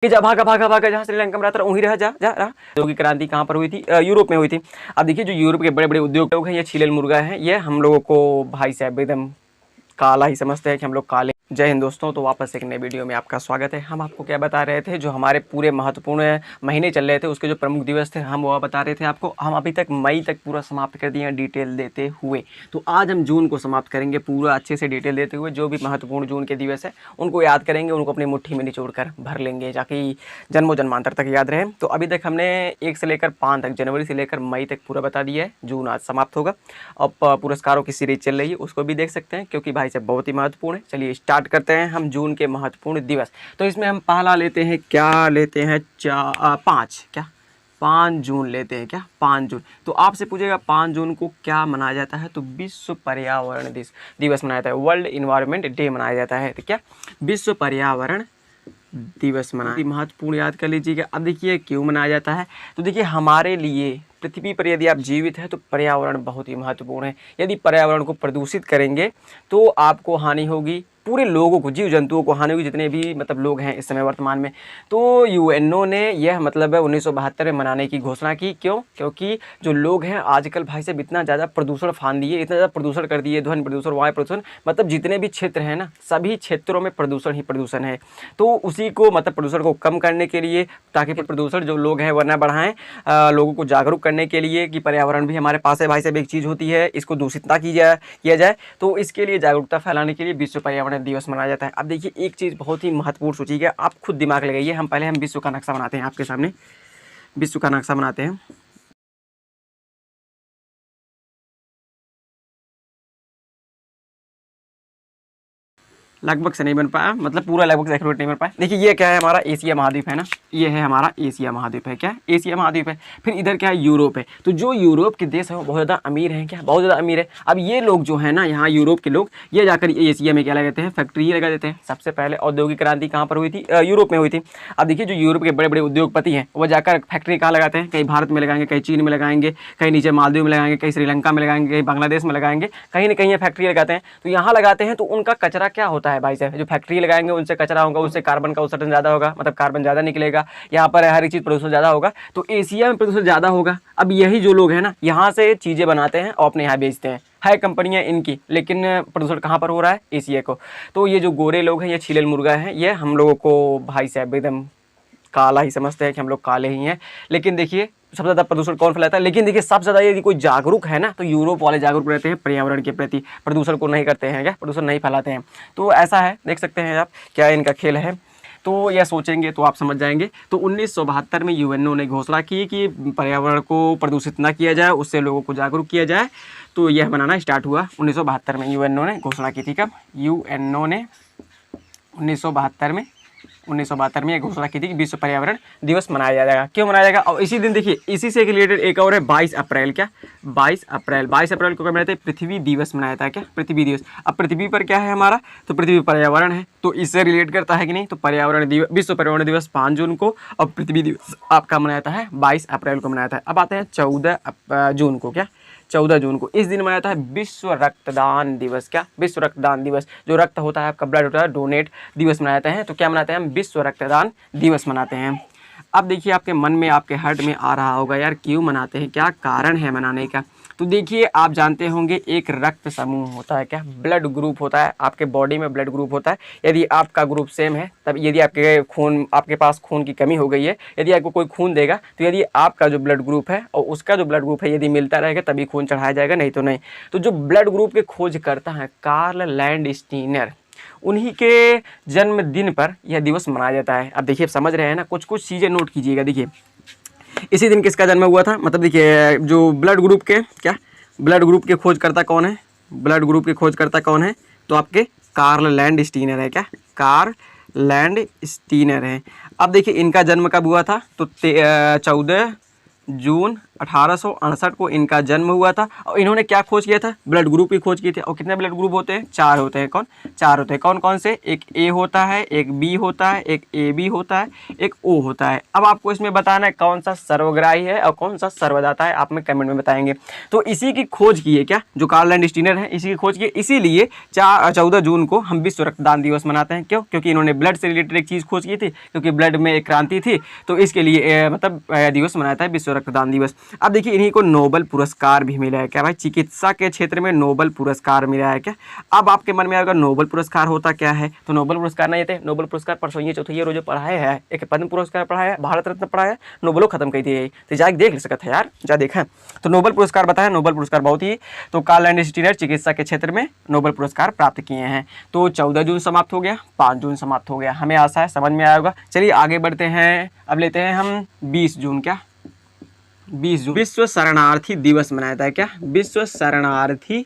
कि जा भागा भागा भागा, जहाँ श्रीलंका में रहता वहीं रहा, जा जा रहा। औद्योगिक क्रांति कहाँ पर हुई थी? यूरोप में हुई थी। अब देखिए जो यूरोप के बड़े बड़े उद्योग लोग हैं, ये छिलल मुर्गा है, ये हम लोगों को भाई साहब एकदम काला ही समझते हैं कि हम लोग काले। जय हिंद दोस्तों, तो वापस एक नए वीडियो में आपका स्वागत है। हम आपको क्या बता रहे थे, जो हमारे पूरे महत्वपूर्ण महीने चल रहे थे उसके जो प्रमुख दिवस थे हम वो बता रहे थे आपको। हम अभी तक मई तक पूरा समाप्त कर दिए हैं डिटेल देते हुए। तो आज हम जून को समाप्त करेंगे पूरा अच्छे से डिटेल देते हुए। जो भी महत्वपूर्ण जून के दिवस है उनको याद करेंगे, उनको अपनी मुट्ठी में निचोड़ कर भर लेंगे ताकि जन्मों जन्मांतर तक याद रहे। तो अभी तक हमने 1 से लेकर 5 तक, जनवरी से लेकर मई तक पूरा बता दिया है। जून आज समाप्त होगा। अब पुरस्कारों की सीरीज चल रही है, उसको भी देख सकते हैं क्योंकि भाई साहब बहुत ही महत्वपूर्ण है। चलिए स्टार्ट करते हैं हम जून के महत्वपूर्ण दिवस। तो इसमें हम पहला लेते हैं, क्या लेते हैं, 5 जून लेते हैं। क्या 5 जून? तो आपसे पूछेगा 5 जून को क्या मनाया जाता है? तो विश्व पर्यावरण दिवस मनाया जाता है, वर्ल्ड इन्वायरमेंट डे मनाया जाता है। तो क्या विश्व पर्यावरण दिवस मनाया, महत्वपूर्ण याद कर लीजिएगा। अब देखिए क्यों मनाया जाता है। तो देखिए हमारे लिए पृथ्वी पर यदि आप जीवित हैं तो पर्यावरण बहुत ही महत्वपूर्ण है। यदि पर्यावरण को प्रदूषित करेंगे तो आपको हानि होगी, पूरे लोगों को, जीव जंतुओं को हानि होगी, जितने भी मतलब लोग हैं इस समय वर्तमान में। तो यूएनओ ने यह मतलब 1972 में मनाने की घोषणा की। क्यों? क्योंकि जो लोग हैं आजकल भाई साहब इतना ज़्यादा प्रदूषण फान दिए, इतना ज़्यादा प्रदूषण कर दिए, ध्वनि प्रदूषण, वायु प्रदूषण, मतलब जितने भी क्षेत्र हैं ना, सभी क्षेत्रों में प्रदूषण ही प्रदूषण है। तो उसी को मतलब प्रदूषण को कम करने के लिए, ताकि प्रदूषण जो लोग हैं वह न बढ़ाएं, लोगों को जागरूक करने के लिए कि पर्यावरण भी हमारे पास है भाई साहब, एक चीज़ होती है, इसको दूषित ना किया जाए। तो इसके लिए जागरूकता फैलाने के लिए विश्व पर्यावरण दिवस मनाया जाता है। अब देखिए एक चीज़ बहुत ही महत्वपूर्ण सोचिएगा, आप खुद दिमाग लगाइए। हम विश्व का नक्शा बनाते हैं, आपके सामने विश्व का नक्शा बनाते हैं। लगभग से नहीं बन पाया, मतलब पूरा लगभग से एक्यूरेट नहीं बन पाया। देखिए ये क्या है, हमारा एशिया महाद्वीप है ना, ये है हमारा एशिया महाद्वीप है। क्या एशिया महाद्वीप है। फिर इधर क्या है, यूरोप है। तो जो यूरोप के देश है वो बहुत ज़्यादा अमीर हैं, क्या बहुत ज़्यादा अमीर है। अब ये लोग जो है ना, यहाँ यूरोप के लोग, ये जाकर एशिया में क्या लगाते हैं, फैक्ट्री लगा देते हैं। सबसे पहले औद्योगिक क्रांति कहाँ पर हुई थी? यूरोप में हुई थी। अब देखिए जो यूरोप के बड़े बड़े उद्योगपति हैं वो जाकर फैक्ट्री कहाँ लगाते हैं, कहीं भारत में लगाएंगे, कहीं चीन में लगाएंगे, कहीं नीचे मालदीव में लगाएंगे, कहीं श्रीलंका में लगाएंगे, कहीं बांग्लादेश में लगाएंगे, कहीं ना कहीं ये फैक्ट्री लगाते हैं। तो यहाँ लगाते हैं तो उनका कचरा क्या होता है भाई साहब, जो फैक्ट्री लगाएंगे उनसे कचरा होगा, उससे कार्बन का उत्सर्जन ज़्यादा होगा, मतलब कार्बन ज़्यादा निकलेगा, यहाँ पर हर एक चीज़ प्रदूषण ज़्यादा होगा। तो एशिया में प्रदूषण ज़्यादा होगा। अब यही जो लोग हैं ना, यहाँ से चीज़ें बनाते हैं और अपने यहाँ बेचते हैं, है कंपनियां इनकी, लेकिन प्रदूषण कहाँ पर हो रहा है, एशिया को। तो ये जो गोरे लोग हैं, ये छिलल मुर्गा हैं, ये हम लोगों को भाई साहब एकदम काला ही समझते हैं कि हम लोग काले ही हैं। लेकिन देखिए सबसे ज़्यादा प्रदूषण कौन फैलाता है? लेकिन देखिए सबसे ज़्यादा यदि कोई जागरूक है ना, तो यूरोप वाले जागरूक रहते हैं पर्यावरण के प्रति, प्रदूषण को नहीं करते हैं, क्या प्रदूषण नहीं फैलाते हैं। तो ऐसा है, देख सकते हैं आप क्या इनका खेल है। तो यह सोचेंगे तो आप समझ जाएंगे। तो 1972 में यूएनओ ने घोषणा की कि पर्यावरण को प्रदूषित न किया जाए, उससे लोगों को जागरूक किया जाए। तो यह बनाना स्टार्ट हुआ 1972 में, यूएनओ ने घोषणा की थी। कब? यूएनओ ने 1972 में यह घोषणा की थी कि विश्व पर्यावरण दिवस मनाया जाएगा। क्यों मनाया जाएगा? और इसी दिन देखिए, इसी से रिलेटेड एक और है 22 अप्रैल। क्या 22 अप्रैल को क्या मनाते हैं? पृथ्वी दिवस मनाया जाता है। क्या पृथ्वी दिवस? अब पृथ्वी पर क्या है हमारा, तो पृथ्वी पर्यावरण है, तो इससे रिलेट करता है कि नहीं। तो पर्यावरण दिवस, विश्व पर्यावरण दिवस 5 जून को, और पृथ्वी दिवस आपका मनाया जाता है 22 अप्रैल को मनाया जाता है। अब आते हैं 14 जून को। क्या 14 जून को इस दिन मनाया जाता है विश्व रक्तदान दिवस। क्या विश्व रक्तदान दिवस? जो रक्त होता है आपका, ब्लड होता है, डोनेट दिवस मनाते हैं। तो क्या मनाते हैं हम? विश्व रक्तदान दिवस मनाते हैं। अब देखिए आपके मन में, आपके हार्ट में आ रहा होगा यार क्यों मनाते हैं, क्या कारण है मनाने का। तो देखिए आप जानते होंगे एक रक्त समूह होता है, क्या ब्लड ग्रुप होता है, आपके बॉडी में ब्लड ग्रुप होता है। यदि आपका ग्रुप सेम है, तब यदि आपके पास खून की कमी हो गई है, यदि आपको कोई खून देगा, तो यदि आपका जो ब्लड ग्रुप है और उसका जो ब्लड ग्रुप है यदि मिलता रहेगा तभी खून चढ़ाया जाएगा, नहीं तो नहीं। तो जो ब्लड ग्रुप के खोज करता है कार्ल लैंडस्टीनर, उन्हीं के जन्मदिन पर यह दिवस मनाया जाता है। अब देखिए समझ रहे हैं ना, कुछ कुछ चीज़ें नोट कीजिएगा। देखिए इसी दिन किसका जन्म हुआ था, मतलब देखिए जो ब्लड ग्रुप के, क्या ब्लड ग्रुप के खोजकर्ता कौन है, ब्लड ग्रुप के खोजकर्ता कौन है? तो आपके कार्ल लैंडस्टीनर है। क्या कार्ल लैंडस्टीनर है। अब देखिए इनका जन्म कब हुआ था? तो 14 जून 1868 को इनका जन्म हुआ था। और इन्होंने क्या खोज किया था? ब्लड ग्रुप की खोज की थी। और कितने ब्लड ग्रुप होते हैं? 4 होते हैं। चार होते हैं। कौन कौन से? एक ए होता है, एक बी होता है, एक ए बी होता है, एक ओ होता है। अब आपको इसमें बताना है कौन सा सर्वग्राही है और कौन सा सर्वदाता है, आप में कमेंट में बताएंगे। तो इसी की खोज की है क्या, जो कार्ल लैंडस्टीनर है, इसी की खोज की है। इसीलिए 14 जून को हम विश्व रक्तदान दिवस मनाते हैं। क्यों? क्योंकि इन्होंने ब्लड से रिलेटेड एक चीज़ खोज की थी, क्योंकि ब्लड में एक क्रांति थी, तो इसके लिए दिवस मनाता है विश्व रक्तदान दिवस। अब देखिए इन्हीं को नोबेल पुरस्कार भी मिला है। क्या भाई? चिकित्सा के क्षेत्र में नोबेल पुरस्कार मिला है क्या? अब आपके मन में आएगा नोबेल पुरस्कार होता क्या है? तो नोबेल पुरस्कार नहीं थे। नोबेल पुरस्कार परसों चौथी रोज पढ़ाया है, एक पद्म पुरस्कार पढ़ाया है, भारत रत्न पढ़ाया है, नोबेलो खत्म कर दिए। तो जाके देख सकते हैं यार, जा देखा। तो नोबेल पुरस्कार बताया, नोबेल पुरस्कार बहुत ही। तो कार्ल लैंडस्टीनर चिकित्सा के क्षेत्र में नोबेल पुरस्कार प्राप्त किए हैं। तो 14 जून समाप्त हो गया, 5 जून समाप्त हो गया। हमें आशा है समझ में आया होगा। चलिए आगे बढ़ते हैं। अब लेते हैं हम 20 जून। क्या 20 जून विश्व शरणार्थी दिवस मनाया जाता है। क्या? विश्व शरणार्थी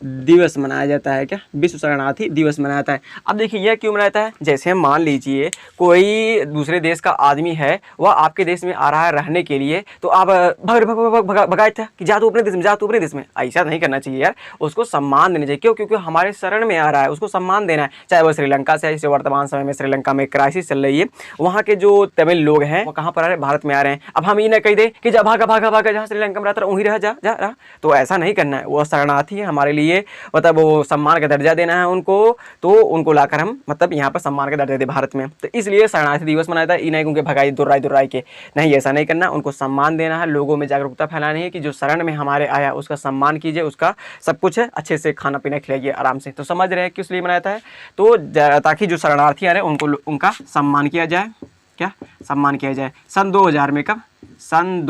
दिवस मनाया जाता है। क्या? विश्व शरणार्थी दिवस मनाया जाता है। अब देखिए यह क्यों मनाया जाता है? जैसे मान लीजिए कोई दूसरे देश का आदमी है, वह आपके देश में आ रहा है रहने के लिए, तो आप भगाए था कि जा तू अपने देश में, जा तू अपने देश में। ऐसा नहीं करना चाहिए यार, उसको सम्मान देना चाहिए। क्यों? क्योंकि हमारे शरण में आ रहा है, उसको सम्मान देना है। चाहे वो श्रीलंका से है, जैसे वर्तमान समय में श्रीलंका में क्राइसिस चल रही है, वहाँ के जो तमिल लोग हैं वो कहाँ पर आ रहे हैं? भारत में आ रहे हैं। अब हम ये ना कह दें कि जा भागा भागा भागा, जहाँ श्रीलंका में रहता है वहीं रह, जा जा रहा। तो ऐसा नहीं करना है। वो शरणार्थी है हमारे लिए, मतलब वो सम्मान का दर्जा देना है उनको, तो उनको लाकर हम मतलब यहाँ पर सम्मान का दर्जा दे भारत में। तो इसलिए शरणार्थी दिवस मनाया था। नहीं क्योंकि भगाई दुर्राई के, नहीं, ऐसा नहीं करना। उनको सम्मान देना है, लोगों में जागरूकता फैलानी है कि जो शरण में हमारे आया उसका सम्मान कीजिए, उसका सब कुछ है अच्छे से खाना पीना खिलाइए आराम से। तो समझ रहे हैं किस लिए मनाया था? तो ताकि जो शरणार्थी आ रहे हैं उनको उनका सम्मान किया जाए। क्या सम्मान किया जाए? सन 2000 में, कब? सन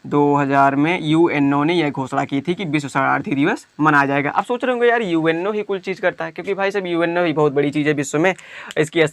2000 में यूएनओ ने यह घोषणा की थी कि विश्व शरणार्थी दिवस मनाया जाएगा। अब सोच रहे होंगे यार यूएनओ ही कुल चीज़ करता है, क्योंकि भाई सब यूएनओ ही बहुत बड़ी चीज़ है विश्व में। इसकी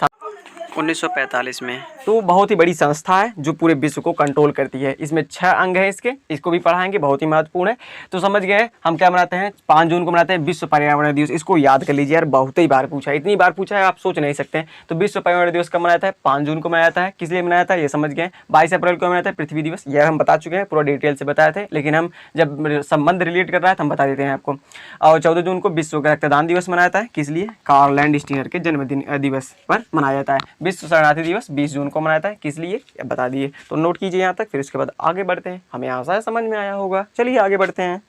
1945 में। तो बहुत ही बड़ी संस्था है जो पूरे विश्व को कंट्रोल करती है। इसमें 6 अंग हैं इसको भी पढ़ाएंगे, बहुत ही महत्वपूर्ण है। तो समझ गए हम क्या मनाते हैं? 5 जून को मनाते हैं विश्व पर्यावरण दिवस। इसको याद कर लीजिए यार, बहुत ही बार पूछा है, इतनी बार पूछा है आप सोच नहीं सकते हैं। तो विश्व पर्यावरण दिवस कब मनाया था? 5 जून को मनाया था। किस लिए मनाया था ये समझ गए। 22 अप्रैल को मनाया था पृथ्वी दिवस, यह हम बता चुके हैं, पूरा डिटेल से बताए थे, लेकिन हम जब संबंध रिलेट कर रहा है तो हम बता देते हैं आपको। और 14 जून को विश्व रक्तदान दिवस मनाया था। किस लिए? कार्ल लैंडस्टीनर के जन्मदिन दिवस पर मनाया जाता है। विश्व शरणार्थी दिवस 20 जून को मनाता है। किस लिए? बता दिए। तो नोट कीजिए यहाँ तक, फिर उसके बाद आगे बढ़ते हैं। हमें आशा है समझ में आया होगा। चलिए आगे बढ़ते हैं।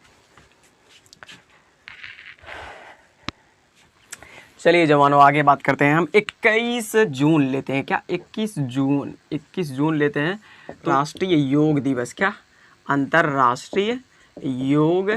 चलिए जवानों आगे बात करते हैं। हम 21 जून लेते हैं। क्या? 21 जून लेते हैं। तो राष्ट्रीय योग दिवस। क्या? अंतर्राष्ट्रीय योग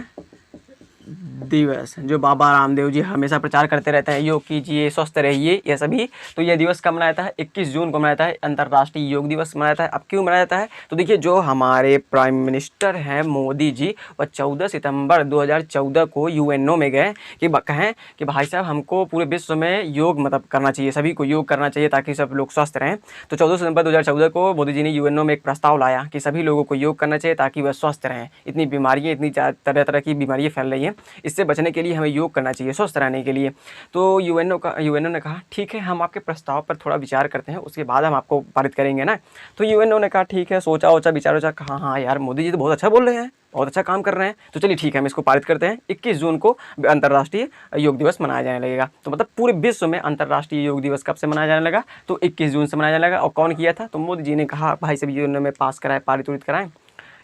दिवस, जो बाबा रामदेव जी हमेशा प्रचार करते रहते हैं, योग कीजिए, स्वस्थ रहिए, यह सभी। तो यह दिवस कब मनाया जाता है? 21 जून को मनाया जाता है। अंतर्राष्ट्रीय योग दिवस मनाया जाता है। अब क्यों मनाया जाता है? तो देखिए जो हमारे प्राइम मिनिस्टर हैं मोदी जी, वह 14 सितंबर 2014 को यूएनओ में गए कि कहें कि भाई साहब हमको पूरे विश्व में योग मतलब करना चाहिए, सभी को योग करना चाहिए ताकि सब लोग स्वस्थ रहें। तो 14 सितंबर 2014 को मोदी जी ने यूएनओ में एक प्रस्ताव लाया कि सभी लोगों को योग करना चाहिए ताकि वह स्वस्थ रहें। इतनी बीमारियाँ, इतनी तरह तरह की बीमारियाँ फैल रही हैं, इससे बचने के लिए हमें योग करना चाहिए, स्वस्थ रहने के लिए। तो यूएनओ ने कहा ठीक है, हम आपके प्रस्ताव पर थोड़ा विचार करते हैं, उसके बाद हम आपको पारित करेंगे ना। तो यूएनओ ने कहा ठीक है, सोचा विचार कहा हाँ यार मोदी जी तो बहुत अच्छा बोल रहे हैं, बहुत अच्छा काम कर रहे हैं, तो चलिए ठीक है हम इसको पारित करते हैं। 21 जून को अंतर्राष्ट्रीय योग दिवस मनाया जाने लगेगा। तो मतलब पूरे विश्व में अंतर्राष्ट्रीय योग दिवस कब से मनाया जाने लगा? तो 21 जून से मनाया जाने लगा। और कौन किया था? तो मोदी जी ने कहा भाई सभी यूएनओ में पास कराए, पारित कराएं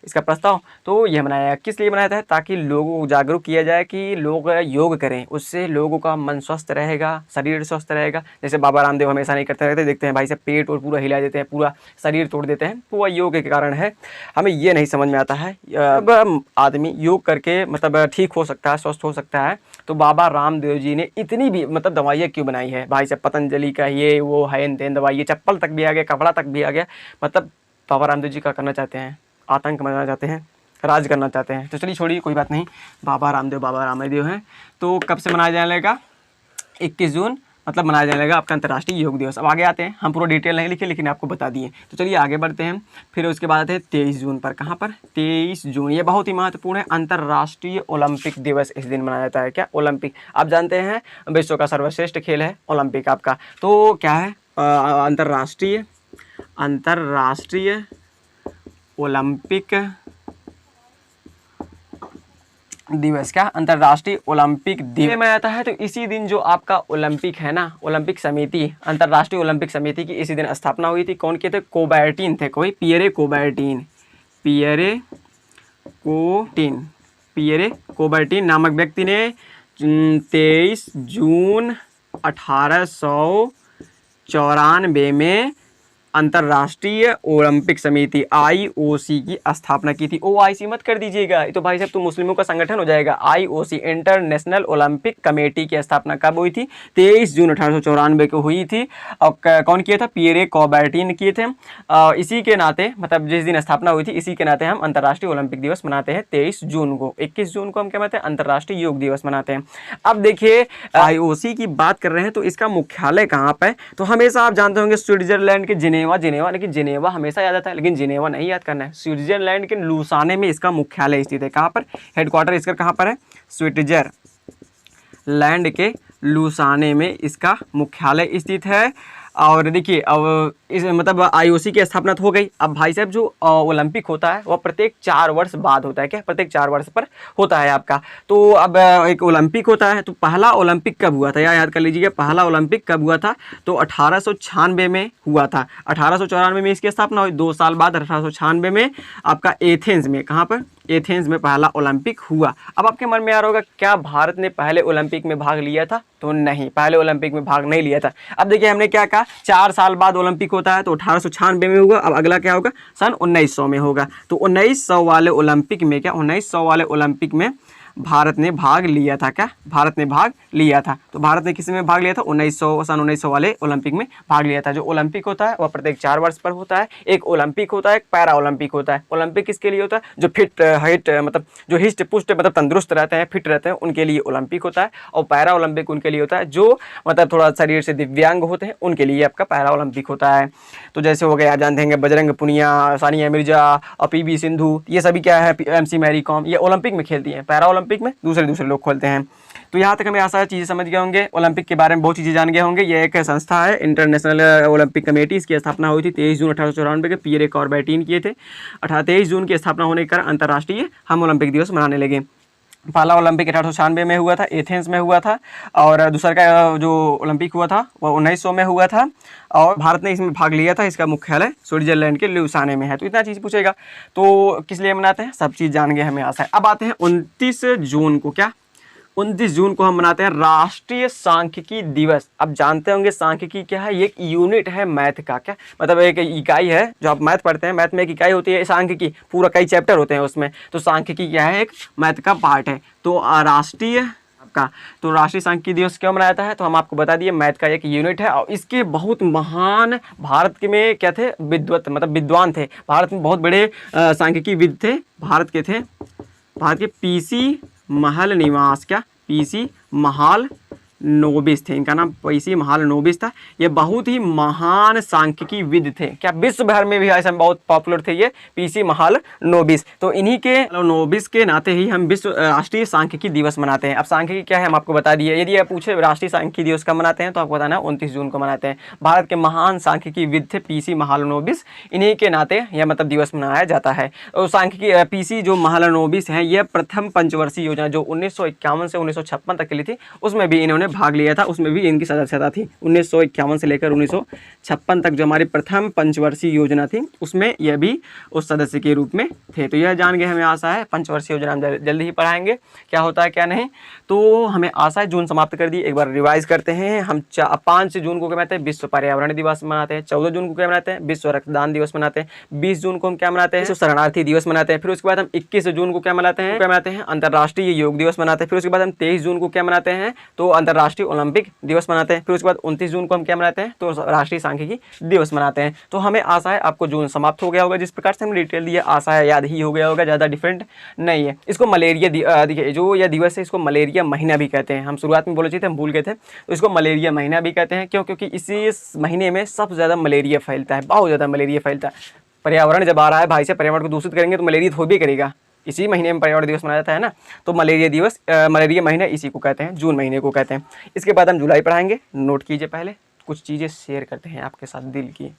इसका प्रस्ताव। तो यह मनाया, किस लिए मनाया था? ताकि लोगों को जागरूक किया जाए कि लोग योग करें, उससे लोगों का मन स्वस्थ रहेगा, शरीर स्वस्थ रहेगा। जैसे बाबा रामदेव हमेशा नहीं करते रहते, देखते हैं भाई साहब पेट और पूरा हिला देते हैं, पूरा शरीर तोड़ देते हैं, तो वह योग के कारण है। हमें ये नहीं समझ में आता है अब आदमी योग करके मतलब ठीक हो सकता है, स्वस्थ हो सकता है। तो बाबा रामदेव जी ने इतनी भी मतलब दवाइयाँ क्यों बनाई है? भाई साहब पतंजलि का ये वो है तेन दवाई, चप्पल तक भी आ गया, कपड़ा तक भी आ गया। मतलब बाबा रामदेव जी का करना चाहते हैं, आतंक मनाना चाहते हैं, राज करना चाहते हैं। तो चलिए छोड़िए, कोई बात नहीं। बाबा रामदेव हैं। तो कब से मनाया जाने लगा? 21 जून मतलब मनाया जाने लगा आपका अंतर्राष्ट्रीय योग दिवस। अब आगे आते हैं, हम पूरा डिटेल नहीं लिखे लेकिन आपको बता दिए। तो चलिए आगे बढ़ते हैं। फिर उसके बाद आते हैं 23 जून पर। कहाँ पर? 23 जून, ये बहुत ही महत्वपूर्ण है। अंतर्राष्ट्रीय ओलंपिक दिवस इस दिन मनाया जाता है। क्या? ओलंपिक। आप जानते हैं विश्व का सर्वश्रेष्ठ खेल है ओलंपिक आपका। तो क्या है? अंतर्राष्ट्रीय ओलंपिक दिवस, क्या अंतर्राष्ट्रीय ओलंपिक दिवस में आता है। तो इसी दिन जो आपका ओलंपिक है ना, ओलंपिक समिति, अंतर्राष्ट्रीय ओलंपिक समिति की इसी दिन स्थापना हुई थी। कौन के थे? कोबर्टिन थे, कोई पियरे कोबर्टिन, पियरे कोबर्टिन नामक व्यक्ति ने 23 जून 1894 में अंतर्राष्ट्रीय ओलंपिक समिति IOC की स्थापना की थी। OIC मत कर दीजिएगा, ये तो भाई साहब तो मुस्लिमों का संगठन हो जाएगा। IOC इंटरनेशनल ओलंपिक कमेटी की स्थापना कब हुई थी? 23 जून 1894 को हुई थी। और कौन किए थे? पियरे कोबर्टिन किए थे। इसी के नाते, मतलब जिस दिन स्थापना हुई थी, इसी के नाते हम अंतर्राष्ट्रीय ओलंपिक दिवस मनाते हैं 23 जून को। 21 जून को हम क्या मनाते हैं? अंतर्राष्ट्रीय योग दिवस मनाते हैं। अब देखिए IOC की बात कर रहे हैं तो इसका मुख्यालय कहाँ पर? तो हमेशा आप जानते होंगे स्विट्जरलैंड के जिनेवा, लेकिन जिनेवा हमेशा याद आता है, लेकिन जिनेवा नहीं याद करना है। स्विट्जरलैंड के लूसाने में इसका मुख्यालय स्थित है। कहाँ पर? हेडक्वार्टर इसका कहाँ पर है? स्विट्जरलैंड के लूसाने में इसका मुख्यालय स्थित है। और देखिए अब इस मतलब IOC की स्थापना हो गई। अब भाई साहब जो ओलंपिक होता है वह प्रत्येक 4 वर्ष बाद होता है। क्या? प्रत्येक 4 वर्ष पर होता है आपका। तो अब एक ओलंपिक होता है, तो पहला ओलंपिक कब हुआ था? याद कर लीजिएगा, पहला ओलंपिक कब हुआ था? तो 1896 में हुआ था। 1894 में इसकी स्थापना हुई। 2 साल बाद 1896 में आपका एथेंस में, कहाँ पर? एथेंस में पहला ओलंपिक हुआ। अब आपके मन में आ रहा होगा क्या भारत ने पहले ओलंपिक में भाग लिया था? तो नहीं, पहले ओलंपिक में भाग नहीं लिया था। अब देखिए हमने क्या कहा, 4 साल बाद ओलंपिक होता है, तो 1896 में होगा। अब अगला क्या होगा? सन 1900 में होगा। तो 1900 वाले ओलंपिक में क्या, 1900 वाले ओलंपिक में भारत ने भाग लिया था। क्या? भारत ने भाग लिया था। तो भारत ने किस में भाग लिया था? 1900, सन 1900 वाले ओलंपिक में भाग लिया था। जो ओलंपिक होता है वह प्रत्येक 4 वर्ष पर होता है। एक ओलंपिक होता है, एक पैरा ओलंपिक होता है। ओलंपिक किसके लिए होता है? जो फिट हाइट मतलब जो हिस्ट पुष्ट मतलब तंदुरुस्त रहते हैं, फिट रहते हैं, उनके लिए ओलंपिक होता है। और पैरा ओलंपिक उनके लिए होता है जो मतलब थोड़ा शरीर से दिव्यांग होते हैं, उनके लिए आपका पैरा ओलंपिक होता है। तो जैसे हो गया, आप जानते हैं बजरंग पुनिया, सानिया मिर्जा और PV सिंधु, ये सभी क्या है? MC मैरी कॉम, ये ओलंपिक में खेलती हैं। पैरा ओलंपिक में दूसरे लोग खोलते हैं। तो यहाँ तक हमें आशा है चीज़ें समझ गए होंगे, ओलंपिक के बारे में बहुत चीज़ें जान गए होंगे। ये एक संस्था है इंटरनेशनल ओलंपिक कमेटी, इसकी स्थापना हुई थी 23 जून 1894 के पियरे कोबर्टिन किए थे। 23 जून की स्थापना होने के कारण अंतर्राष्ट्रीय हम ओलंपिक दिवस मनाने लगे। पहला ओलंपिक 1896 में हुआ था, एथेंस में हुआ था। और दूसरा का जो ओलंपिक हुआ था वह 1900 में हुआ था। और भारत ने इसमें भाग लिया था। इसका मुख्यालय स्विट्जरलैंड के लुसाने में है। तो इतना चीज़ पूछेगा तो किस लिए मनाते हैं, सब चीज़ जान गए हमें आशा है। अब आते हैं 29 जून को। क्या? 29 जून को हम मनाते हैं राष्ट्रीय सांख्यिकी दिवस। अब जानते होंगे सांख्यिकी क्या है? ये एक यूनिट है मैथ का। क्या मतलब एक इकाई है, जो आप मैथ पढ़ते हैं, मैथ में एक इकाई होती है सांख्यिकी, पूरा कई चैप्टर होते हैं उसमें। तो सांख्यिकी क्या है? एक मैथ का पार्ट है। तो राष्ट्रीय सांख्यिकी दिवस क्यों मनाया जाता है? तो हम आपको बता दिए, मैथ का एक यूनिट है। और इसके बहुत महान भारत के में क्या थे? विद्वत मतलब विद्वान थे। भारत में बहुत बड़े सांख्यिकी विद थे। भारत के PC महलनिवास। क्या? PC महालनोबिस थे। इनका नाम PC महालनोबिस था। ये बहुत ही महान सांख्यिकी विद थे। क्या? विश्व भर में भी ऐसा बहुत पॉपुलर थे ये PC महालनोबिस। तो इन्हीं के नोबिस के नाते ही हम विश्व राष्ट्रीय सांख्यिकी दिवस मनाते हैं। अब सांख्यिकी क्या है हम आपको बता दिए। यदि आप पूछे राष्ट्रीय सांख्यिकी दिवस कब मनाते हैं तो आपको बताना 29 जून को मनाते हैं। भारत के महान सांख्यिकी विद थे PC महालनोबिस, इन्हीं के नाते यह मतलब दिवस मनाया जाता है। और सांख्यिकी PC जो महालनोबिस हैं, यह प्रथम पंचवर्षीय योजना जो 1951 से 1956 तक के लिए थी, उसमें भी इन्होंने भाग लिया था। उसमें भी इनकी सदस्यता थी। 1951 से लेकर 1956 तक जो हमारी प्रथम पंचवर्षीय योजना थी, उसमें यह भी उस सदस्य के रूप में थे। तो यह जान गए हमें आशा है। पंचवर्षीय योजना हम जल्दी ही पढ़ाएंगे क्या होता है क्या नहीं। तो हमें आशा है जून समाप्त कर दी। एक बार रिवाइज करते हैं। हम 5 जून को क्या मनाते हैं? विश्व पर्यावरण दिवस मनाते हैं। 14 जून को क्या मनाते हैं? विश्व रक्तदान दिवस मनाते हैं। 20 जून को हम क्या मनाते हैं? विश्व शरणार्थी दिवस मनाते हैं। फिर उसके बाद हम 21 जून को क्या मनाते हैं? अंतर्राष्ट्रीय योग दिवस मनाते हैं। फिर उसके बाद हम 23 जून को क्या मनाते हैं? तो अंतर्राष्ट्रीय ओलंपिक दिवस मनाते हैं। फिर उसके बाद 29 जून को हम क्या मनाते हैं? तो राष्ट्रीय सांख्यिकी दिवस मनाते हैं। तो हमें आशा है आपको जून समाप्त हो गया होगा। जिस प्रकार से हमने डिटेल दिया, आशा है याद ही हो गया होगा, ज़्यादा डिफरेंट नहीं है। इसको मलेरिया देखिए जो यह दिवस है, इसको मलेरिया महीना भी कहते हैं। हम शुरुआत में बोले थे, हम भूल गए थे। तो इसको मलेरिया महीना भी कहते हैं। क्यों? क्योंकि इसी महीने में सबसे ज़्यादा मलेरिया फैलता है, बहुत ज़्यादा मलेरिया फैलता है। पर्यावरण जब आ रहा है भाई से, पर्यावरण को दूषित करेंगे तो मलेरिया हो भी करेगा। इसी महीने में पर्यावरण दिवस मनाया जाता है ना। तो मलेरिया दिवस, मलेरिया महीना इसी को कहते हैं, जून महीने को कहते हैं। इसके बाद हम जुलाई पढ़ाएंगे। नोट कीजिए, पहले कुछ चीज़ें शेयर करते हैं आपके साथ दिल की।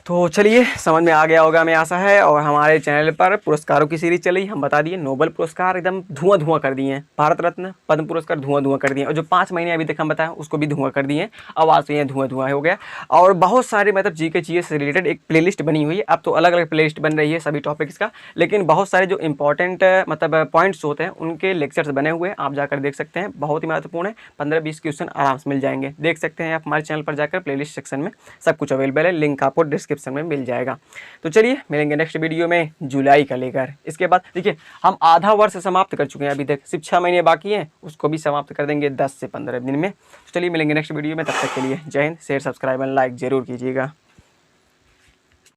तो चलिए समझ में आ गया होगा हमें आशा है। और हमारे चैनल पर पुरस्कारों की सीरीज चली, हम बता दिए नोबेल पुरस्कार एकदम धुआं धुआं कर दिए हैं, भारत रत्न पद्म पुरस्कार धुआं धुआं कर दिए, और जो 5 महीने अभी तक हम बताएं उसको भी धुआं कर दिए। आवाज़ तो ये धुआं धुआं हो गया। और बहुत सारे मतलब जीके चीज़ से रिलेटेड एक प्लेलिस्ट बनी हुई है, अब तो अलग अलग प्लेलिस्ट बन रही है सभी टॉपिक्स का, लेकिन बहुत सारे जो इंपॉर्टेंट मतलब पॉइंट्स होते हैं उनके लेक्चर्स बने हुए हैं, आप जाकर देख सकते हैं, बहुत ही महत्वपूर्ण है। 15-20 क्वेश्चन आराम से मिल जाएंगे, देख सकते हैं आप हमारे चैनल पर जाकर प्लेलिस्ट सेक्शन में सब कुछ अवेलेबल है, लिंक आपको डिस्क्रिप्शन में मिल जाएगा। तो चलिए मिलेंगे नेक्स्ट वीडियो में जुलाई का लेकर। इसके बाद देखिए हम आधा वर्ष समाप्त कर चुके हैं, अभी तक सिर्फ 6 महीने बाकी हैं, उसको भी समाप्त कर देंगे 10 से 15 दिन में। तो चलिए मिलेंगे नेक्स्ट वीडियो में, तब तक के लिए जय Hind. Share subscribe and like जरूर कीजिएगा।